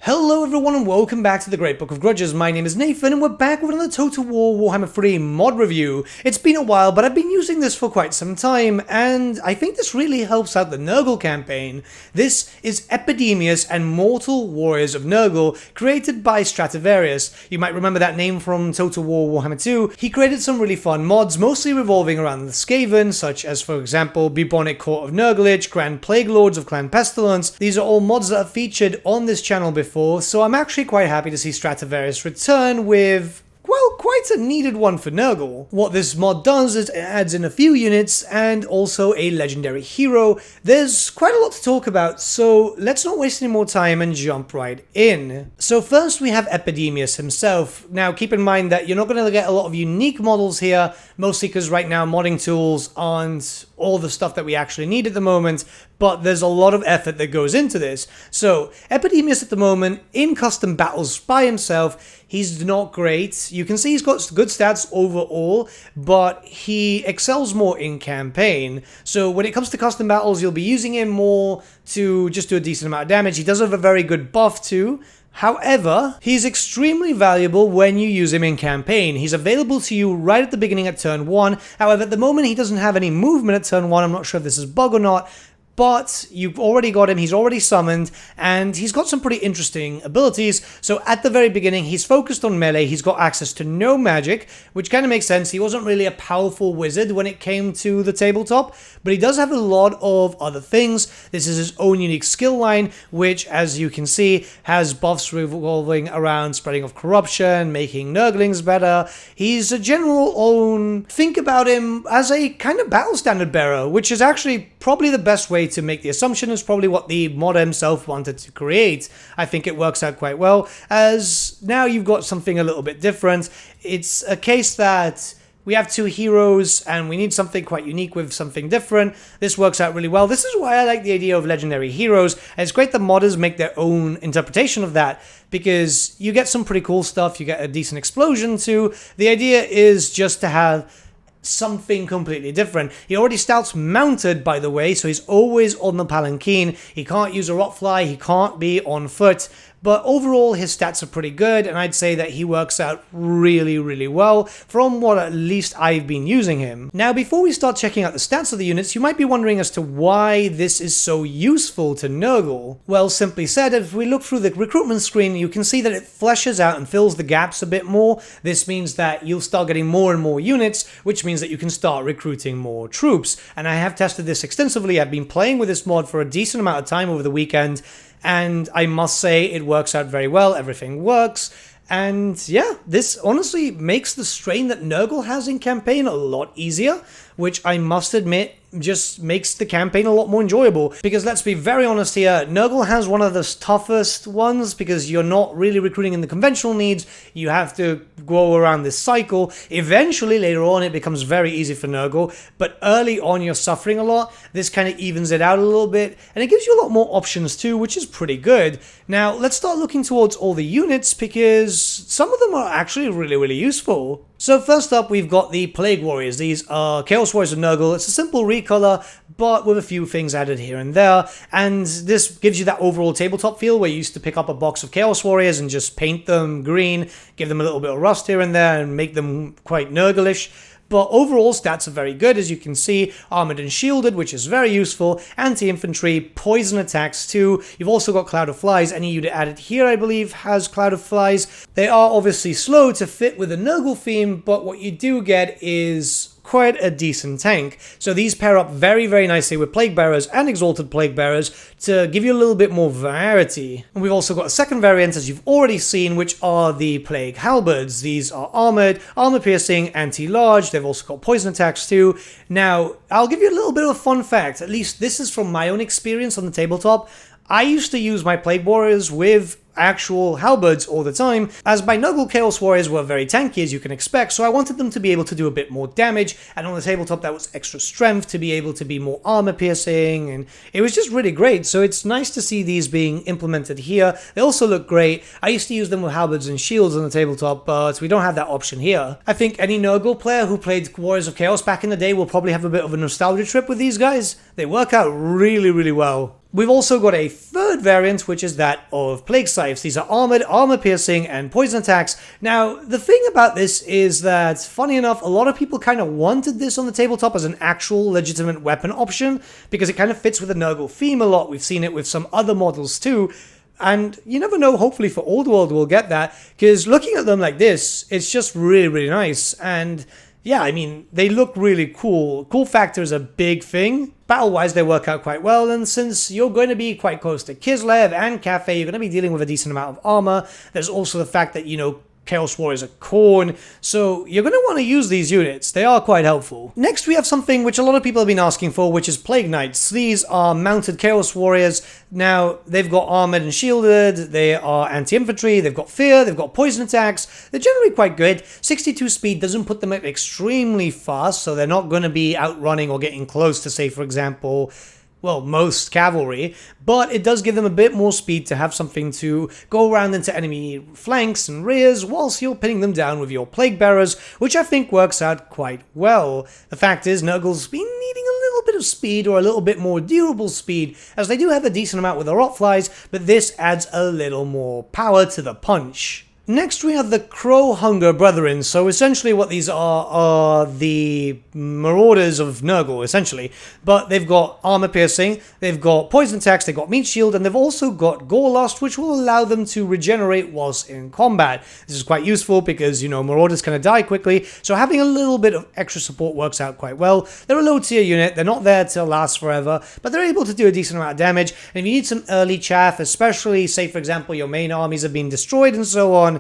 Hello everyone and welcome back to the Great Book of Grudges. My name is Nathan and we're back with another Total War Warhammer 3 mod review. It's been a while, but I've been using this for quite some time, and I think this really helps out the Nurgle campaign. This is Epidemius and Mortal Warriors of Nurgle, created by Stradivarius. You might remember that name from Total War Warhammer 2. He created some really fun mods, mostly revolving around the Skaven, such as, for example, Bubonic Court of Nurgle, Grand Plague Lords of Clan Pestilence. These are all mods that are featured on this channel before, so I'm actually quite happy to see Stradivarius return with, well, quite a needed one for Nurgle. What this mod does is it adds in a few units and also a legendary hero. There's quite a lot to talk about, so let's not waste any more time and jump right in. So first we have Epidemius himself. Now keep in mind that you're not going to get a lot of unique models here, mostly because right now modding tools aren't all the stuff that we actually need at the moment, but there's a lot of effort that goes into this. So Epidemius at the moment, in custom battles by himself, he's not great. You can see he's got good stats overall, but he excels more in campaign. So when it comes to custom battles, you'll be using him more to just do a decent amount of damage. He does have a very good buff too. However, he's extremely valuable when you use him in campaign. He's available to you right at the beginning at turn 1. However, at the moment he doesn't have any movement at turn 1. I'm not sure if this is a bug or not, but you've already got him, he's already summoned, and he's got some pretty interesting abilities. So at the very beginning, he's focused on melee, he's got access to no magic, which kind of makes sense. He wasn't really a powerful wizard when it came to the tabletop, but he does have a lot of other things. This is his own unique skill line, which, as you can see, has buffs revolving around spreading of corruption, making Nurglings better. He's a general own, think about him as a kind of battle standard bearer, which is actually probably the best way to make the assumption. Is probably what the modder himself wanted to create. I think it works out quite well, as now you've got something a little bit different. It's a case that we have two heroes and we need something quite unique with something different. This works out really well. This is why I like the idea of legendary heroes, and it's great that modders make their own interpretation of that, because you get some pretty cool stuff, you get a decent explosion too. The idea is just to have something completely different. He already starts mounted, by the way, so he's always on the palanquin. He can't use a rock fly, he can't be on foot, but overall his stats are pretty good, and I'd say that he works out really well from what at least I've been using him. Now before we start checking out the stats of the units, you might be wondering as to why this is so useful to Nurgle. Well, simply said, if we look through the recruitment screen, you can see that it fleshes out and fills the gaps a bit more. This means that you'll start getting more and more units, which means that you can start recruiting more troops. And I have tested this extensively. I've been playing with this mod for a decent amount of time over the weekend, and I must say it works out very well. Everything works. And yeah, this honestly makes the strain that Nurgle has in campaign a lot easier, which I must admit just makes the campaign a lot more enjoyable. Because let's be very honest here, Nurgle has one of the toughest ones, because you're not really recruiting in the conventional needs. You have to go around this cycle. Eventually, later on, it becomes very easy for Nurgle, but early on you're suffering a lot. This kind of evens it out a little bit, and it gives you a lot more options too, which is pretty good. Now, let's start looking towards all the units, because some of them are actually really useful. So first up, we've got the Plague Warriors. These are Chaos Warriors of Nurgle. It's a simple recolor, but with a few things added here and there. And this gives you that overall tabletop feel where you used to pick up a box of Chaos Warriors and just paint them green, give them a little bit of rust here and there, and make them quite Nurgle-ish. But overall stats are very good, as you can see. Armored and shielded, which is very useful. Anti-infantry, poison attacks too. You've also got Cloud of Flies. Any unit added here, I believe, has Cloud of Flies. They are obviously slow to fit with the Nurgle theme, but what you do get is quite a decent tank. So these pair up very nicely with Plague Bearers and Exalted Plague Bearers to give you a little bit more variety. And we've also got a second variant, as you've already seen, which are the Plague Halberds. These are armored, armor-piercing, anti-large. They've also got poison attacks too. Now, I'll give you a little bit of a fun fact. At least this is from my own experience on the tabletop. I used to use my Plague Warriors with actual halberds all the time, as my Nurgle Chaos Warriors were very tanky, as you can expect, so I wanted them to be able to do a bit more damage, and on the tabletop that was extra strength to be able to be more armor piercing, and it was just really great. So it's nice to see these being implemented here. They also look great. I used to use them with halberds and shields on the tabletop, but we don't have that option here. I think any Nurgle player who played Warriors of Chaos back in the day will probably have a bit of a nostalgia trip with these guys. They work out really well. We've also got a third variant, which is that of Plague Scythes. These are armored, armor-piercing, and poison attacks. Now, the thing about this is that, funny enough, a lot of people kind of wanted this on the tabletop as an actual legitimate weapon option, because it kind of fits with the Nurgle theme a lot. We've seen it with some other models too, and you never know, hopefully for Old World we'll get that, because looking at them like this, it's just really, really nice, and yeah, I mean, they look really cool. Cool factor is a big thing. Battle-wise, they work out quite well, and since you're going to be quite close to Kislev and Cafe, you're going to be dealing with a decent amount of armor. There's also the fact that, you know, Chaos Warriors are Khorne, so you're going to want to use these units. They are quite helpful. Next, we have something which a lot of people have been asking for, which is Plague Knights. These are mounted Chaos Warriors. Now, they've got armored and shielded, they are anti-infantry, they've got fear, they've got poison attacks. They're generally quite good. 62 speed doesn't put them at extremely fast, so they're not going to be outrunning or getting close to, say, for example, well, most cavalry, but it does give them a bit more speed to have something to go around into enemy flanks and rears whilst you're pinning them down with your Plague Bearers, which I think works out quite well. The fact is, Nurgle's been needing a little bit of speed or a little bit more durable speed, as they do have a decent amount with their Rotflies, but this adds a little more power to the punch. Next, we have the Crow Hunger Brethren. So essentially what these are the Marauders of Nurgle, essentially. But they've got armor piercing, they've got poison attacks, they've got meat shield, and they've also got Gore Lust, which will allow them to regenerate whilst in combat. This is quite useful because, you know, Marauders kind of die quickly, so having a little bit of extra support works out quite well. They're a low tier unit, they're not there to last forever, but they're able to do a decent amount of damage. And if you need some early chaff, especially, say for example, your main armies have been destroyed and so on,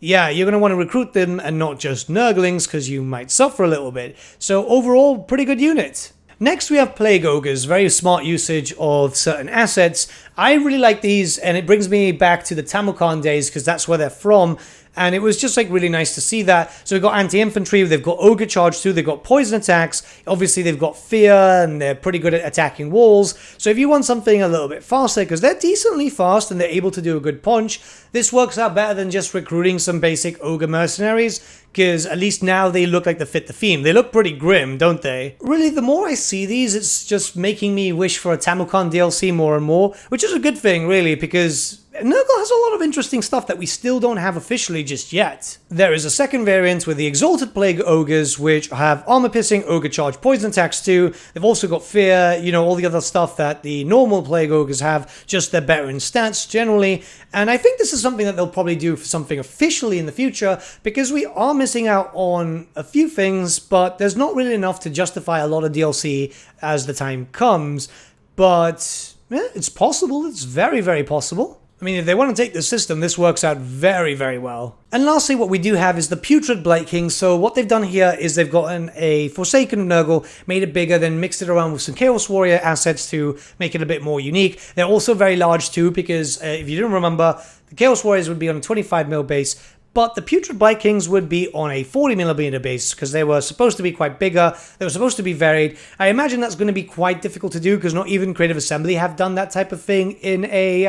yeah, you're going to want to recruit them and not just Nurglings, because you might suffer a little bit. So overall, pretty good unit. Next, we have Plague Ogres, very smart usage of certain assets. I really like these, and it brings me back to the Tamukan days, because that's where they're from. And it was just like really nice to see that. So we've got anti-infantry, they've got ogre charge too, they've got poison attacks, obviously they've got fear, and they're pretty good at attacking walls. So if you want something a little bit faster, because they're decently fast and they're able to do a good punch, this works out better than just recruiting some basic ogre mercenaries, because at least now they look like they fit the theme. They look pretty grim, don't they? Really, the more I see these, it's just making me wish for a Tamukan DLC more and more, which is a good thing, really, because Nurgle has a lot of interesting stuff that we still don't have officially just yet. There is a second variant with the Exalted Plague Ogres, which have armor-piercing, ogre charge, poison attacks too. They've also got fear, you know, all the other stuff that the normal Plague Ogres have, just they're better in stats generally. And I think this is something that they'll probably do for something officially in the future, because we are missing out on a few things, but there's not really enough to justify a lot of DLC as the time comes. But yeah, it's possible. It's very, very possible. I mean, if they want to take the system, this works out very, very well. And lastly, what we do have is the Putrid Blightkings. So what they've done here is they've gotten a Forsaken of Nurgle, made it bigger, then mixed it around with some Chaos Warrior assets to make it a bit more unique. They're also very large too, because if you didn't remember, the Chaos Warriors would be on a 25mm base, but the Putrid Blightkings would be on a 40mm base, because they were supposed to be quite bigger, they were supposed to be varied. I imagine that's going to be quite difficult to do, because not even Creative Assembly have done that type of thing in a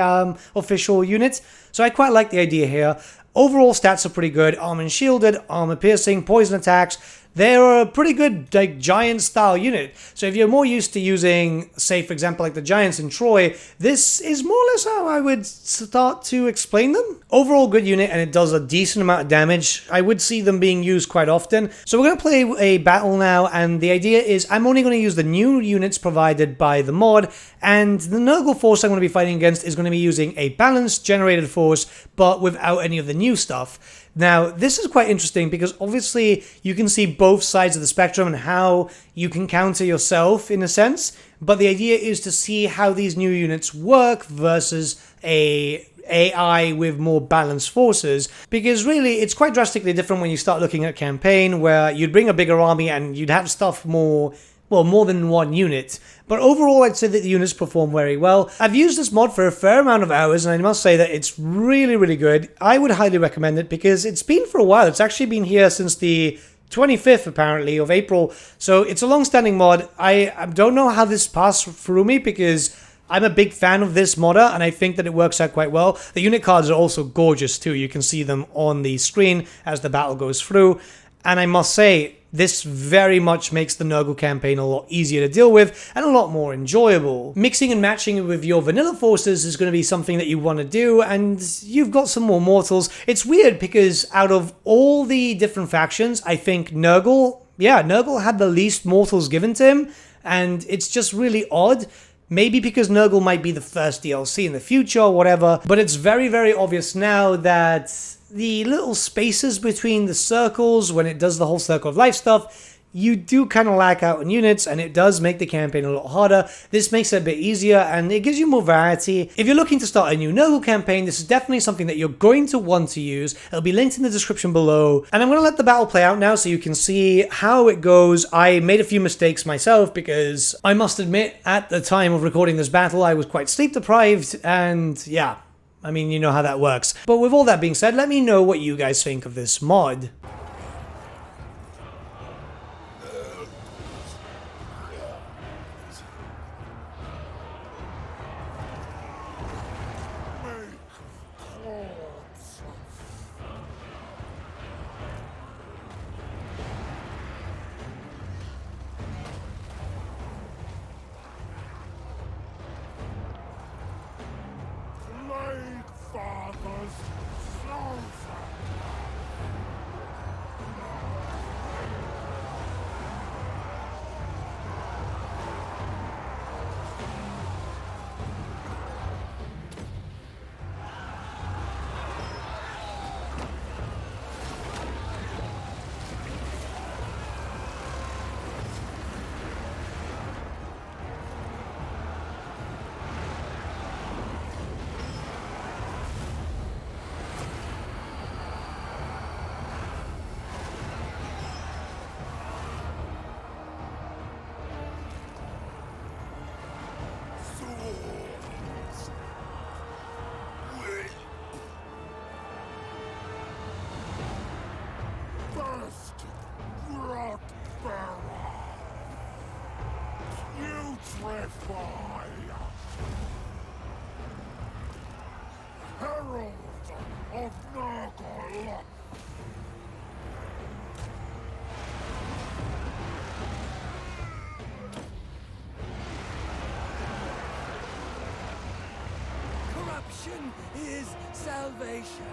official unit, so I quite like the idea here. Overall stats are pretty good, armor and shielded, armor piercing, poison attacks. They're a pretty good, like, giant style unit. So if you're more used to using, say for example, like the giants in Troy, this is more or less how I would start to explain them. Overall good unit, and it does a decent amount of damage. I would see them being used quite often. So we're going to play a battle now, and the idea is I'm only going to use the new units provided by the mod, and the Nurgle force I'm going to be fighting against is going to be using a balanced generated force, but without any of the new stuff. Now, this is quite interesting because obviously you can see both sides of the spectrum and how you can counter yourself in a sense, but the idea is to see how these new units work versus a AI with more balanced forces, because really it's quite drastically different when you start looking at campaign where you'd bring a bigger army and you'd have stuff more than one unit. But overall, I'd say that the units perform very well. I've used this mod for a fair amount of hours, and I must say that it's really, really good. I would highly recommend it because it's been for a while. It's actually been here since the 25th, apparently, of April. So it's a long-standing mod. I don't know how this passed through me because I'm a big fan of this modder, and I think that it works out quite well. The unit cards are also gorgeous, too. You can see them on the screen as the battle goes through. And I must say, this very much makes the Nurgle campaign a lot easier to deal with and a lot more enjoyable. Mixing and matching it with your vanilla forces is going to be something that you want to do, and you've got some more mortals. It's weird because out of all the different factions, I think Nurgle had the least mortals given to him, and it's just really odd. Maybe because Nurgle might be the first DLC in the future or whatever, but it's very, very obvious now that the little spaces between the circles, when it does the whole circle of life stuff, you do kind of lack out on units, and it does make the campaign a lot harder. This makes it a bit easier, and it gives you more variety. If you're looking to start a new Nurgle campaign, this is definitely something that you're going to want to use. It'll be linked in the description below, and I'm going to let the battle play out now so you can see how it goes. I made a few mistakes myself because I must admit, at the time of recording this battle, I was quite sleep deprived, and yeah, I mean, you know how that works. But with all that being said, let me know what you guys think of this mod. Herald of Nurgle! Corruption is salvation.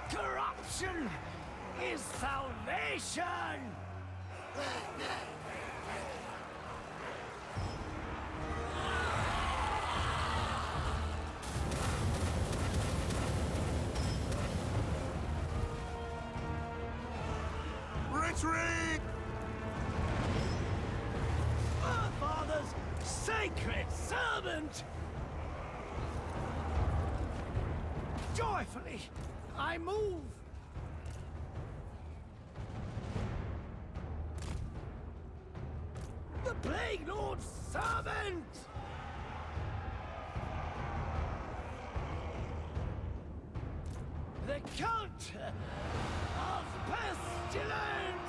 Corruption is salvation! Retreat! Our Father's sacred servant! Joyfully, I move. The Plague Lord's servant! The Count of Pestilence!